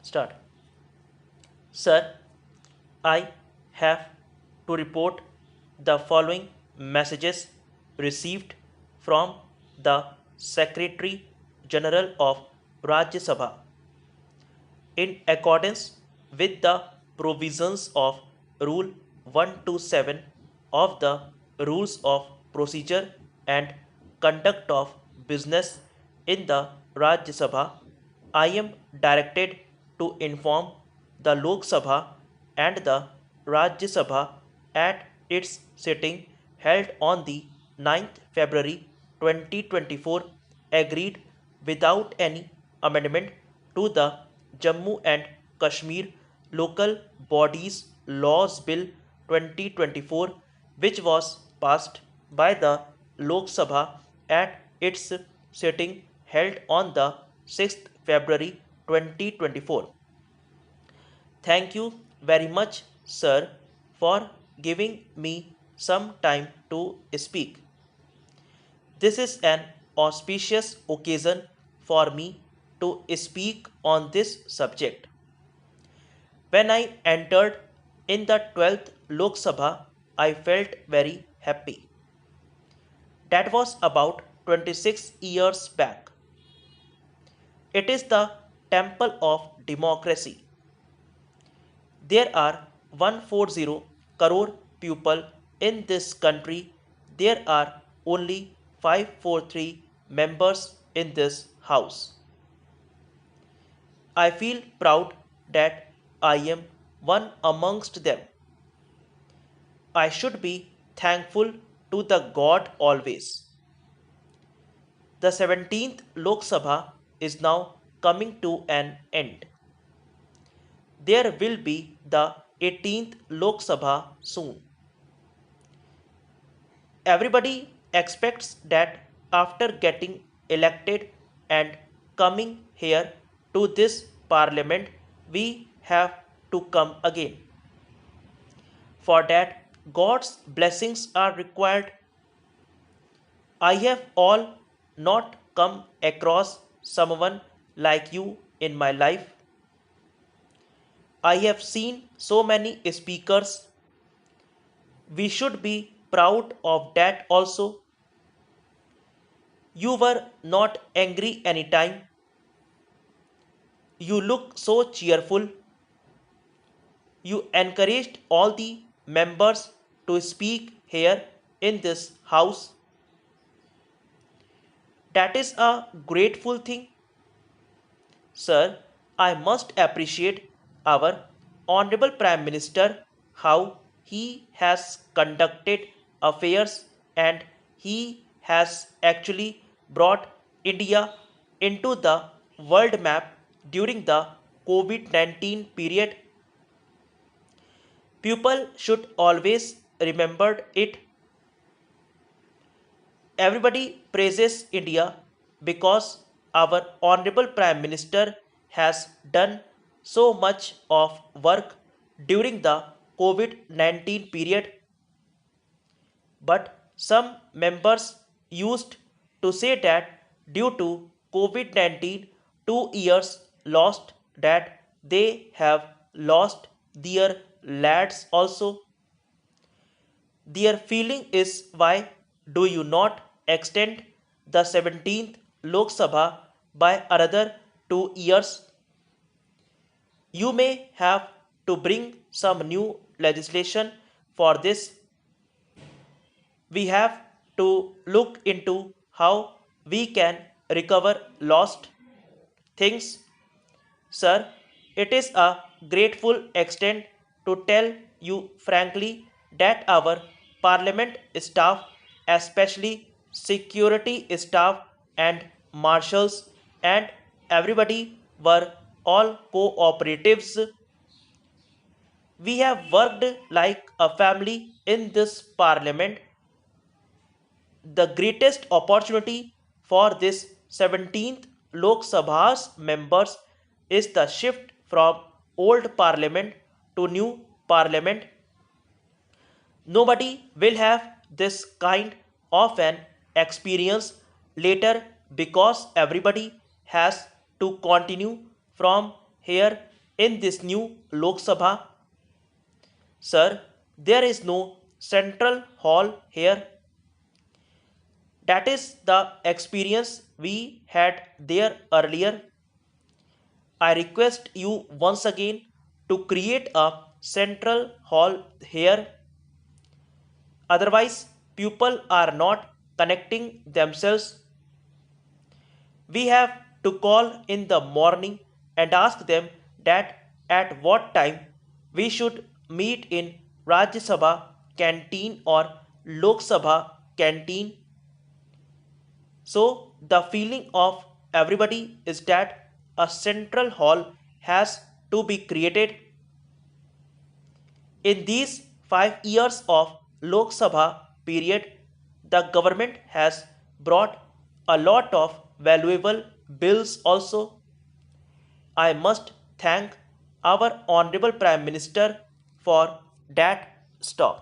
Start. Sir, I have to report the following messages received from the Secretary General of Rajya Sabha in accordance with the provisions of Rule 127 of the Rules of Procedure and Conduct of Business in the Rajya Sabha. I am directed to inform the Lok Sabha and the Rajya Sabha at its sitting held on the 9th February 2024 agreed without any amendment to the Jammu and Kashmir Local Bodies Laws Bill 2024, which was passed by the Lok Sabha at its sitting held on the 6th February 2024. Thank you very much, sir, for giving me some time to speak. This is an auspicious occasion for me to speak on this subject. When I entered in the 12th Lok Sabha, I felt very happy. That was about 26 years back. It is the temple of democracy. There are 140 crore people in this country. There are only 543 members in this house. I feel proud that I am one amongst them. I should be thankful to the God always. The 17th Lok Sabha is now coming to an end. There will be the 18th Lok Sabha soon. Everybody expects that after getting elected and coming here to this parliament, we have to come again. For that, God's blessings are required. I have all not come across someone like you in my life. I have seen so many speakers. We should be proud of that also. You were not angry anytime. You look so cheerful. You encouraged all the members to speak here in this house. That is a grateful thing. Sir, I must appreciate our Honorable Prime Minister how he has conducted affairs and he has actually brought India into the world map during the COVID 19 period. People should always remember it. Everybody praises India because our Honorable Prime Minister has done so much of work during the COVID 19 period. But some members used to say that due to COVID 19, 2 years lost, that they have lost their lads also. Their feeling is why do you not extend the 17th Lok Sabha by another 2 years? You may have to bring some new legislation for this. We have to look into how we can recover lost things. Sir, it is a grateful extent to tell you frankly that our parliament staff, especially security staff and marshals and everybody were all cooperatives. We have worked like a family in this parliament. The greatest opportunity for this 17th Lok Sabha's members is the shift from old parliament to new parliament. Nobody will have this kind of an experience later because everybody has to continue from here in this new Lok Sabha? Sir, there is no central hall here. That is the experience we had there earlier. I request you once again to create a central hall here. Otherwise, people are not connecting themselves. We have to call in the morning and ask them that at what time we should meet in Rajya Sabha canteen or Lok Sabha canteen. So the feeling of everybody is that a central hall has to be created. In these 5 years of Lok Sabha period, the government has brought a lot of valuable bills also. I must thank our Honorable Prime Minister for that stuff.